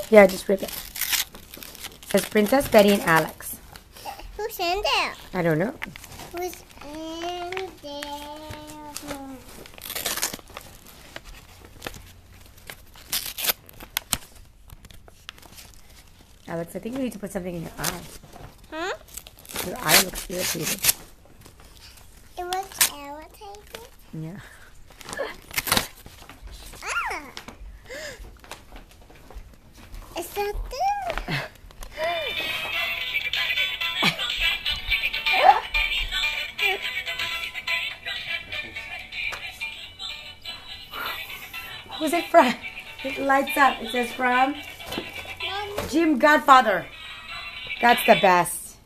Yeah, just rip it. It says Princess Betty and Alex. Who's in there? I don't know. Who's in there? Alex, I think we need to put something in your eye. Huh? Your eye looks irritated. It was irritated? Yeah. Ah! Is that there? Who's it from? It lights up. It says from Mommy. Jim Godfather. That's the best.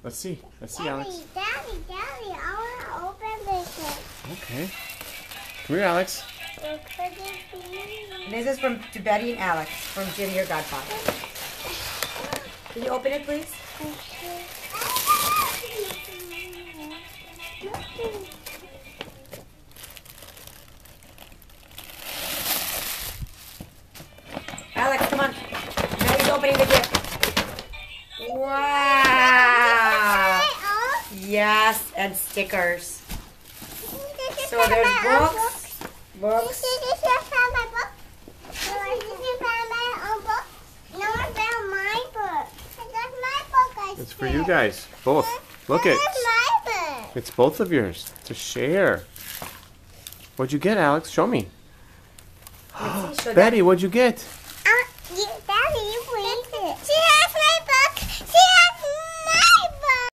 Let's see, Daddy, Alex. Daddy, I want to open this. Okay. Come here, Alex. What could it be? This is from to Betty and Alex from Jim, your Godfather. Can you open it, please? Alex, come on. Betty's opening the gift. Wow. Yes, and stickers. So there's books. Books. This is found my book. No, I didn't found my own book. No one found my book. That's my book. It's for you guys, both. Look it. That's my book. It's both of yours to share. What'd you get, Alex? Show me. Let's see, show Betty, what'd you get?